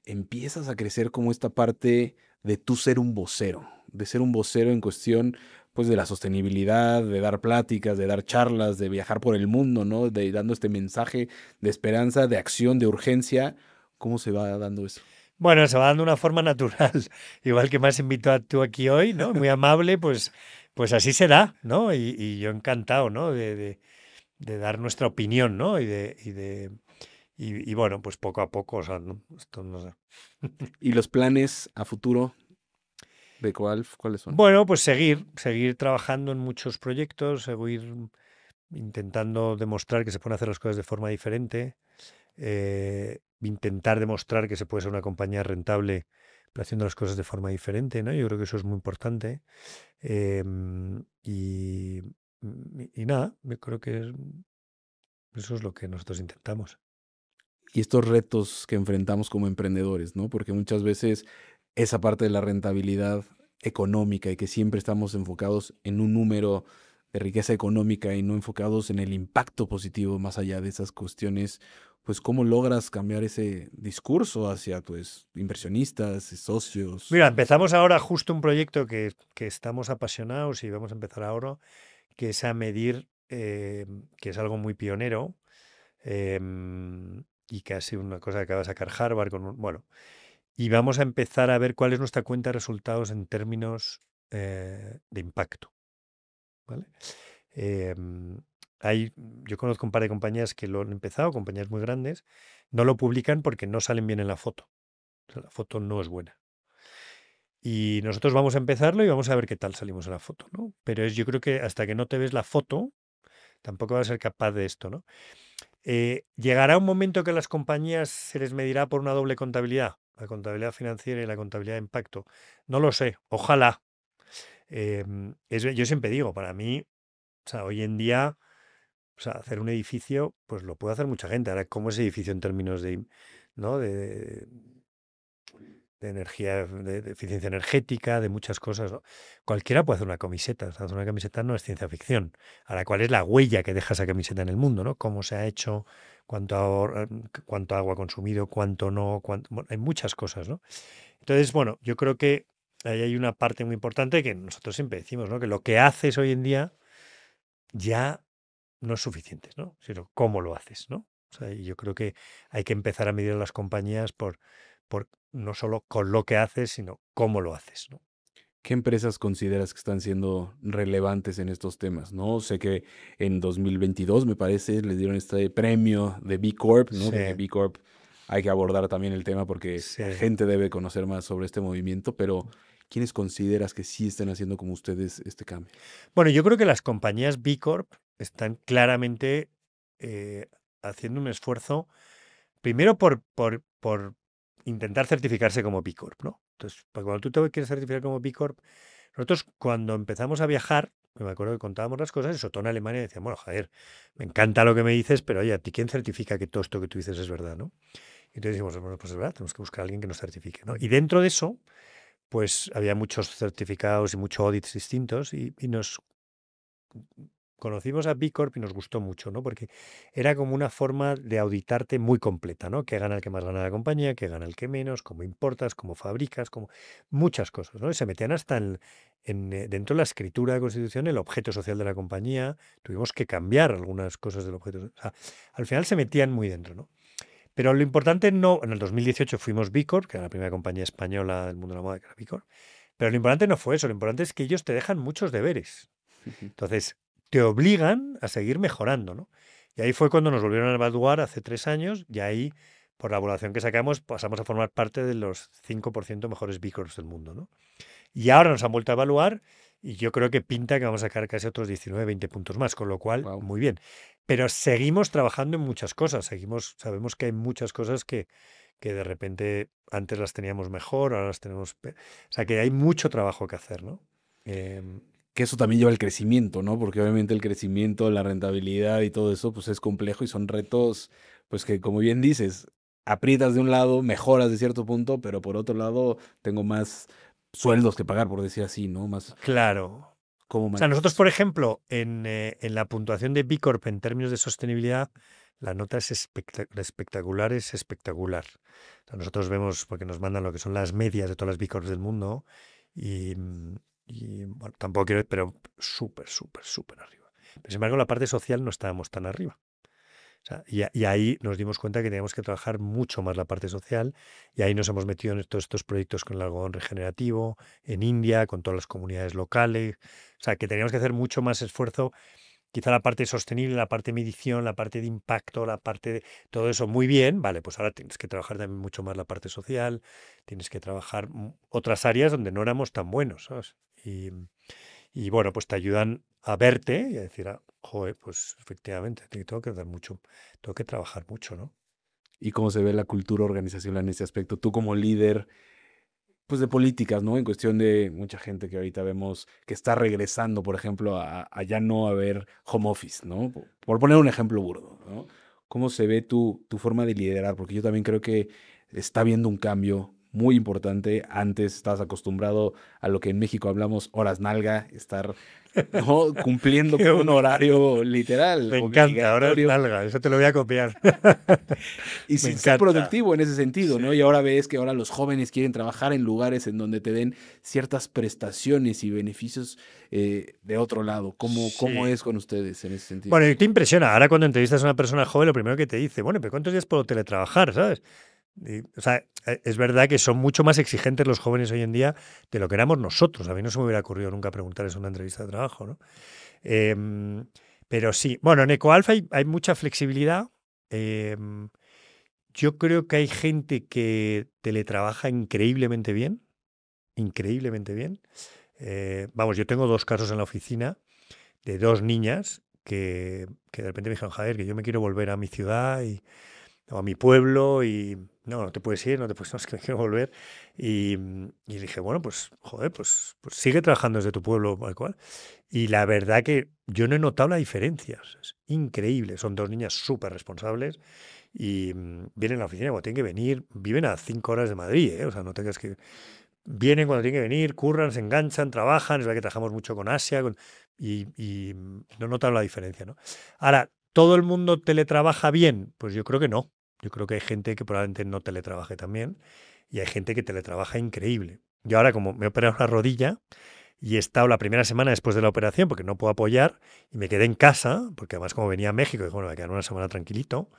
empiezas a crecer como esta parte de tú ser un vocero, de ser un vocero en cuestión, pues, de la sostenibilidad, de dar pláticas, de dar charlas, de viajar por el mundo, ¿no? De dando este mensaje de esperanza, de acción, de urgencia. ¿Cómo se va dando eso?
Bueno, se va dando una forma natural, igual que me has invitado tú aquí hoy, ¿no? Muy amable, pues así será, ¿no? Y yo encantado, ¿no? De dar nuestra opinión, ¿no? Y bueno, pues poco a poco, o sea, esto no sé.
¿Y los planes a futuro? ¿Cuáles son?
Bueno, pues seguir trabajando en muchos proyectos, seguir intentando demostrar que se pueden hacer las cosas de forma diferente, intentar demostrar que se puede ser una compañía rentable pero haciendo las cosas de forma diferente, ¿no? Yo creo que eso es muy importante. Em, y, y nada, yo creo que eso es lo que nosotros intentamos.
Y estos retos que enfrentamos como emprendedores, ¿no? Porque muchas veces esa parte de la rentabilidad económica y que siempre estamos enfocados en un número de riqueza económica y no enfocados en el impacto positivo más allá de esas cuestiones, pues ¿cómo logras cambiar ese discurso hacia pues inversionistas, socios?
Mira, empezamos ahora justo un proyecto que estamos apasionados y vamos a empezar ahora, que es a medir, que es algo muy pionero, y que ha sido una cosa que acaba de sacar Harvard bueno, y vamos a empezar a ver cuál es nuestra cuenta de resultados en términos de impacto, ¿vale? Em, yo conozco un par de compañías que lo han empezado, compañías muy grandes, no lo publican porque no salen bien en la foto. O sea, la foto no es buena. Y nosotros vamos a empezarlo y vamos a ver qué tal salimos en la foto, ¿no? Pero yo creo que hasta que no te ves la foto, tampoco vas a ser capaz de esto, ¿no? ¿Llegará un momento que a las compañías se les medirá por una doble contabilidad? La contabilidad financiera y la contabilidad de impacto. No lo sé, ojalá. Yo siempre digo, para mí, o sea, hoy en día, o sea, hacer un edificio, pues lo puede hacer mucha gente. Ahora, ¿cómo es edificio en términos ¿no? de energía, de eficiencia energética, de muchas cosas, ¿no? Cualquiera puede hacer una camiseta. O sea, hacer una camiseta no es ciencia ficción. Ahora, ¿cuál es la huella que deja esa camiseta en el mundo, ¿no? ¿Cómo se ha hecho? ¿Cuánto agua ha consumido? ¿Cuánto no? Bueno, hay muchas cosas, ¿no? Entonces, bueno, yo creo que ahí hay una parte muy importante que nosotros siempre decimos, ¿no? Que lo que haces hoy en día ya no es suficiente, ¿no? Sino cómo lo haces, ¿no? O sea, y yo creo que hay que empezar a medir a las compañías por no solo con lo que haces, sino cómo lo haces, ¿no?
¿Qué empresas consideras que están siendo relevantes en estos temas? ¿No? Sé que en 2022, me parece, les dieron este premio de B Corp, ¿no? Que
Sí,
B Corp hay que abordar también el tema porque la
sí.
gente debe conocer más sobre este movimiento, pero ¿quiénes consideras que sí están haciendo como ustedes este cambio?
Bueno, yo creo que las compañías B Corp están claramente eh, haciendo un esfuerzo, primero por intentar certificarse como B Corp, ¿no? Entonces, cuando tú te quieres certificar como B Corp, nosotros cuando empezamos a viajar, me acuerdo que contábamos las cosas, y sobre todo en Alemania decían, bueno, Javier, me encanta lo que me dices, pero oye, ¿a ti quién certifica que todo esto que tú dices es verdad, no? Y entonces decimos, bueno, pues es verdad, tenemos que buscar a alguien que nos certifique, ¿no? Y dentro de eso, pues había muchos certificados y muchos audits distintos y nos conocimos a B Corp y nos gustó mucho, ¿no? Porque era como una forma de auditarte muy completa, ¿no? ¿Qué gana el que más gana la compañía? ¿Qué gana el que menos? ¿Cómo importas? ¿Cómo fabricas? Como muchas cosas, ¿no? Y se metían hasta dentro de la escritura de la Constitución el objeto social de la compañía. Tuvimos que cambiar algunas cosas del objeto. O sea, al final se metían muy dentro, ¿no? Pero lo importante no, en el 2018 fuimos B Corp, que era la primera compañía española del mundo de la moda que era B Corp, pero lo importante no fue eso, lo importante es que ellos te dejan muchos deberes. Entonces, te obligan a seguir mejorando, ¿no? Y ahí fue cuando nos volvieron a evaluar hace 3 años y ahí, por la evaluación que sacamos, pasamos a formar parte de los 5% mejores B Corps del mundo, ¿no? Y ahora nos han vuelto a evaluar y yo creo que pinta que vamos a sacar casi otros 19, 20 puntos más, con lo cual,
Wow.
muy bien. Pero seguimos trabajando en muchas cosas, sabemos que hay muchas cosas que de repente antes las teníamos mejor, ahora las tenemos... O sea, que hay mucho trabajo que hacer, ¿no? Em,
Que eso también lleva al crecimiento, ¿no? Porque obviamente el crecimiento, la rentabilidad y todo eso, pues es complejo y son retos, pues que como bien dices, aprietas de un lado, mejoras de cierto punto, pero por otro lado tengo más sueldos que pagar, por decir así, ¿no? Más,
claro.
¿cómo
O sea, nosotros,
manejas?
por ejemplo, en la puntuación de B Corp en términos de sostenibilidad, la nota es espectacular, es espectacular. O sea, nosotros vemos, porque nos mandan lo que son las medias de todas las B Corps del mundo, y, bueno, tampoco quiero, pero súper, súper, súper arriba. Pero sin embargo, en la parte social no estábamos tan arriba. O sea, y ahí nos dimos cuenta que teníamos que trabajar mucho más la parte social y ahí nos hemos metido en todos estos proyectos con el algodón regenerativo, en India, con todas las comunidades locales. O sea, que teníamos que hacer mucho más esfuerzo quizá la parte sostenible, la parte de medición, la parte de impacto, la parte de todo eso muy bien, vale, pues ahora tienes que trabajar también mucho más la parte social, tienes que trabajar otras áreas donde no éramos tan buenos, ¿sabes? Y bueno, pues te ayudan a verte y a decir, joder, pues efectivamente, tengo que dar mucho, tengo que trabajar mucho, ¿no?
¿Y cómo se ve la cultura organizacional en ese aspecto? Tú como líder, pues de políticas, ¿no? En cuestión de mucha gente que ahorita vemos que está regresando, por ejemplo, a ya no haber home office, ¿no? Por poner un ejemplo burdo, ¿no? ¿Cómo se ve tu forma de liderar? Porque yo también creo que está habiendo un cambio muy importante. Antes estabas acostumbrado a lo que en México hablamos horas nalga, estar, ¿no? Cumpliendo
Qué
con un
bueno.
horario literal,
Me encanta, ahora es
obligatorio.
nalga, eso te lo voy a copiar.
Y
Me
sin ser
encanta.
productivo en ese sentido, ¿no?
Sí,
Y ahora ves que ahora los jóvenes quieren trabajar en lugares en donde te den ciertas prestaciones y beneficios de otro lado. ¿Cómo
sí.
es con ustedes en ese sentido?
Bueno, y te impresiona. Ahora cuando entrevistas a una persona joven, lo primero que te dice, bueno, pero ¿cuántos días puedo teletrabajar, sabes? O sea, es verdad que son mucho más exigentes los jóvenes hoy en día de lo que éramos nosotros. A mí no se me hubiera ocurrido nunca preguntar eso en una entrevista de trabajo, ¿no? Em, pero sí, bueno, en EcoAlfa hay mucha flexibilidad. Em, yo creo que hay gente que teletrabaja increíblemente bien, increíblemente bien. Vamos, yo tengo dos casos en la oficina de dos niñas que de repente me dijeron, Javier, que yo me quiero volver a mi ciudad o a mi pueblo y no te puedes ir, no te puedes, no, es que me quiero volver. Y dije, bueno, pues joder, pues sigue trabajando desde tu pueblo, tal cual. Y la verdad que yo no he notado la diferencia. Es increíble. Son dos niñas súper responsables y vienen a la oficina cuando tienen que venir. Viven a 5 horas de Madrid, ¿eh? O sea, no tengas que... Vienen cuando tienen que venir, curran, se enganchan, trabajan. Es verdad que trabajamos mucho con Asia y no he notado la diferencia, ¿no? Ahora, ¿todo el mundo teletrabaja bien? Pues yo creo que no. Yo creo que hay gente que probablemente no teletrabaje tan bien y hay gente que teletrabaja increíble. Yo ahora, como me he operado la rodilla, y he estado la primera semana después de la operación porque no puedo apoyar y me quedé en casa, porque además como venía a México, dije, bueno, me voy a quedar una semana tranquilito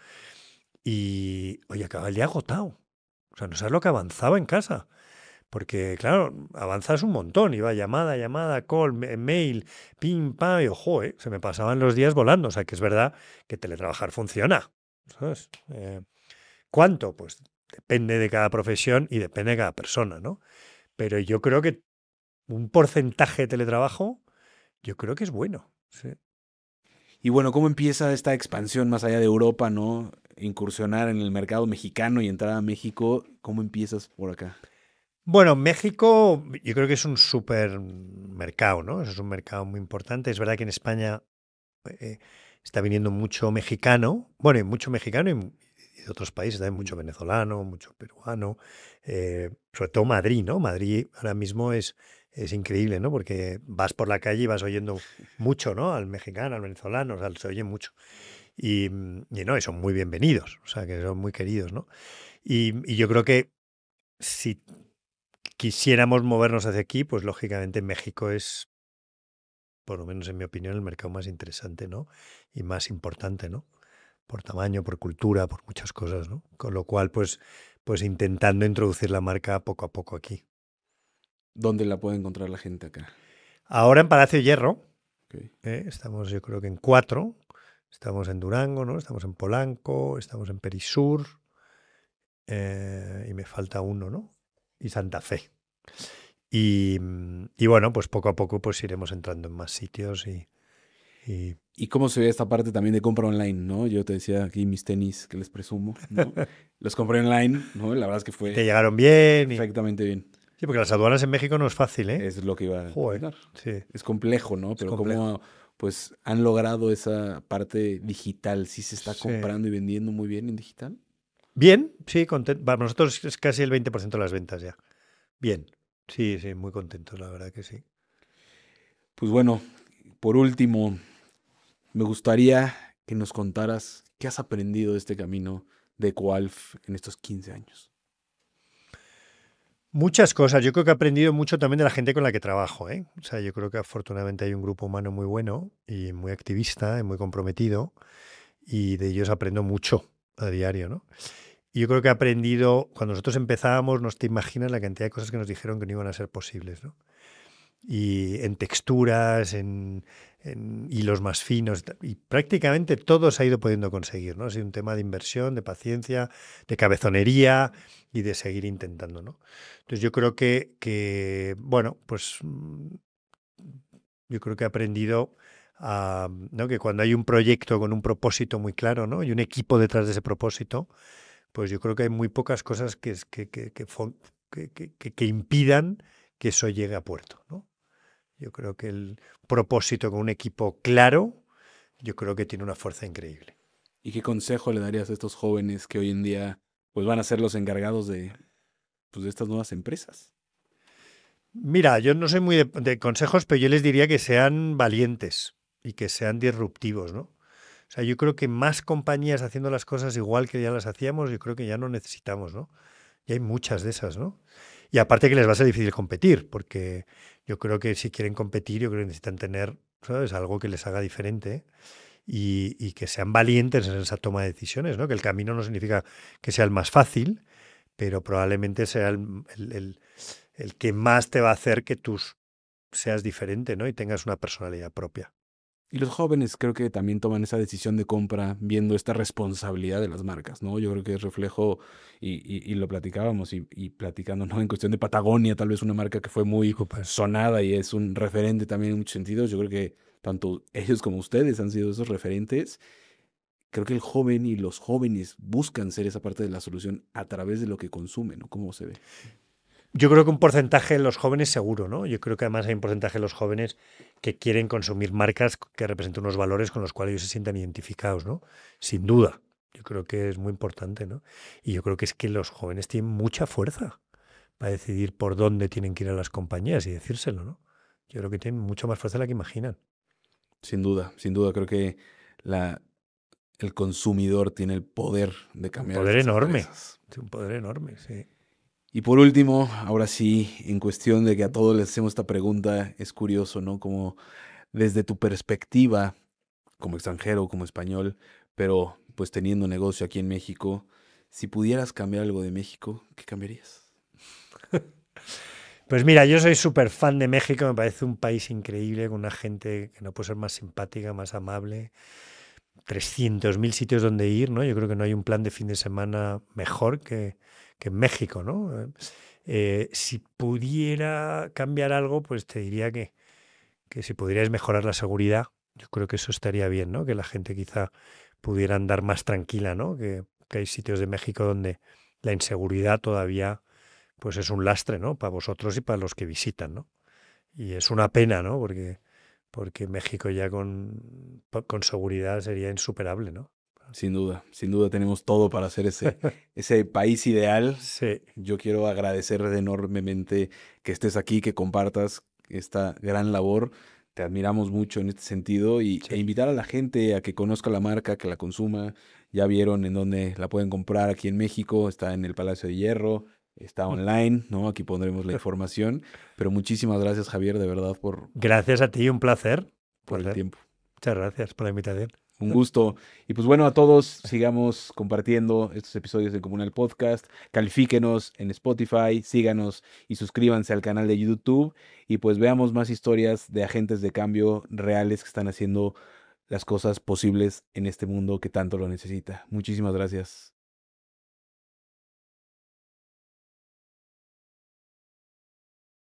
y, oye, acababa el día agotado. O sea, no sabes lo que avanzaba en casa. Porque, claro, avanzas un montón. Iba llamada, llamada, call, mail, pim, pam, y ojo, se me pasaban los días volando. O sea, que es verdad que teletrabajar funciona. ¿Sabes? ¿Cuánto? Pues depende de cada profesión y depende de cada persona, ¿no? Pero yo creo que un porcentaje de teletrabajo yo creo que es bueno, sí.
Y bueno, ¿cómo empieza esta expansión más allá de Europa, ¿no? Incursionar en el mercado mexicano y entrar a México. ¿Cómo empiezas por acá?
Bueno, México yo creo que es un supermercado, ¿no? Es un mercado muy importante. Es verdad que en España eh, está viniendo mucho mexicano, bueno, y mucho mexicano y de otros países, también mucho venezolano, mucho peruano, sobre todo Madrid, ¿no? Madrid ahora mismo es increíble, ¿no? Porque vas por la calle y vas oyendo mucho, ¿no? Al mexicano, al venezolano, o sea, se oye mucho. Y no, y son muy bienvenidos, o sea, que son muy queridos, ¿no? Y yo creo que si quisiéramos movernos hacia aquí, pues lógicamente México es, por lo menos en mi opinión, el mercado más interesante, ¿no? Y más importante, ¿no? Por tamaño, por cultura, por muchas cosas, ¿no? Con lo cual, pues intentando introducir la marca poco a poco aquí.
¿Dónde la puede encontrar la gente acá?
Ahora en Palacio de Hierro,
Ok.
estamos yo creo que en 4, estamos en Durango, ¿no? Estamos en Polanco, estamos en Perisur, y me falta uno, ¿no? Y Santa Fe. Y bueno, pues poco a poco pues iremos entrando en más sitios y
¿Y cómo se ve esta parte también de compra online, ¿no? Yo te decía aquí mis tenis que les presumo, ¿no? Los compré online, ¿no? La verdad es que
y te
fue
llegaron bien.
perfectamente bien.
Sí, porque las aduanas en México no es fácil, ¿eh?
Es lo que iba a
Joder,
comentar.
sí,
Es complejo, ¿no?
es
Pero
complejo.
cómo pues han logrado esa parte digital. ¿Sí se está
Sí.
comprando y vendiendo muy bien en digital?
Bien, sí, contento. Nosotros es casi el 20% de las ventas ya. Bien, sí, sí, muy contentos, la verdad que sí.
Pues bueno, por último, me gustaría que nos contaras qué has aprendido de este camino de Coalf en estos 15 años.
Muchas cosas. Yo creo que he aprendido mucho también de la gente con la que trabajo, ¿eh? O sea, yo creo que afortunadamente hay un grupo humano muy bueno y muy activista y muy comprometido y de ellos aprendo mucho a diario, ¿no? Y yo creo que he aprendido, cuando nosotros empezábamos, no te imaginas la cantidad de cosas que nos dijeron que no iban a ser posibles, ¿no? y en texturas, en hilos más finos, y prácticamente todo se ha ido pudiendo conseguir, ¿no? Ha sido un tema de inversión, de paciencia, de cabezonería y de seguir intentando, ¿no? Entonces yo creo que bueno, pues yo creo que he aprendido ¿no? Que cuando hay un proyecto con un propósito muy claro, ¿no? Y un equipo detrás de ese propósito, pues yo creo que hay muy pocas cosas que impidan que eso llegue a puerto, ¿no? Yo creo que el propósito con un equipo claro, yo creo que tiene una fuerza increíble.
¿Y qué consejo le darías a estos jóvenes que hoy en día pues van a ser los encargados de estas nuevas empresas?
Mira, yo no soy muy de consejos, pero yo les diría que sean valientes y que sean disruptivos, ¿no? O sea, yo creo que más compañías haciendo las cosas igual que ya las hacíamos, yo creo que ya no necesitamos, ¿no? Y hay muchas de esas, ¿no? Y aparte que les va a ser difícil competir, porque yo creo que si quieren competir, yo creo que necesitan tener, ¿sabes?, algo que les haga diferente y que sean valientes en esa toma de decisiones, ¿no? Que el camino no significa que sea el más fácil, pero probablemente sea el que más te va a hacer que tú seas diferente, ¿no? Y tengas una personalidad propia.
Y los jóvenes creo que también toman esa decisión de compra viendo esta responsabilidad de las marcas, ¿no? Yo creo que es reflejo, y lo platicábamos y platicando, ¿no? En cuestión de Patagonia, tal vez una marca que fue muy
Súper.
sonada y es un referente también en muchos sentidos. Yo creo que tanto ellos como ustedes han sido esos referentes. Creo que el joven y los jóvenes buscan ser esa parte de la solución a través de lo que consumen, ¿no? ¿Cómo se ve?
Yo creo que un porcentaje de los jóvenes seguro, ¿no? Yo creo que además hay un porcentaje de los jóvenes que quieren consumir marcas que representen unos valores con los cuales ellos se sientan identificados, ¿no? Sin duda. Yo creo que es muy importante, ¿no? Y yo creo que es que los jóvenes tienen mucha fuerza para decidir por dónde tienen que ir a las compañías y decírselo, ¿no? Yo creo que tienen mucho más fuerza de la que imaginan.
Sin duda, creo que la, el consumidor tiene el poder de
Un
cambiar
poder
estas
enorme,
empresas.
un poder enorme, sí.
Y por último, ahora sí, en cuestión de que a todos les hacemos esta pregunta, es curioso, ¿no? Como desde tu perspectiva, como extranjero, como español, pero pues teniendo negocio aquí en México, si pudieras cambiar algo de México, ¿qué cambiarías?
Pues mira, yo soy súper fan de México, me parece un país increíble, con una gente que no puede ser más simpática, más amable, 300.000 sitios donde ir, ¿no? Yo creo que no hay un plan de fin de semana mejor que en México, ¿no? Si pudiera cambiar algo, pues te diría que si pudierais mejorar la seguridad, yo creo que eso estaría bien, ¿no? Que la gente quizá pudiera andar más tranquila, ¿no? Que hay sitios de México donde la inseguridad todavía pues es un lastre, ¿no? Para vosotros y para los que visitan, ¿no? Y es una pena, ¿no? Porque México ya con seguridad sería insuperable, ¿no?
Sin duda tenemos todo para hacer ese país ideal.
Sí,
Yo quiero agradecer enormemente que estés aquí, que compartas esta gran labor. Te admiramos mucho en este sentido e
sí.
invitar a la gente a que conozca la marca, que la consuma. Ya vieron en dónde la pueden comprar aquí en México. Está en el Palacio de Hierro, está online, ¿no? Aquí pondremos la información. Pero muchísimas gracias, Javier, de verdad,
Gracias a ti, un placer.
por el
Placer.
tiempo.
Muchas gracias por la invitación.
Un gusto. Y pues bueno, a todos sigamos compartiendo estos episodios de Comunal Podcast. Califíquenos en Spotify, síganos y suscríbanse al canal de YouTube. Y pues veamos más historias de agentes de cambio reales que están haciendo las cosas posibles en este mundo que tanto lo necesita. Muchísimas gracias.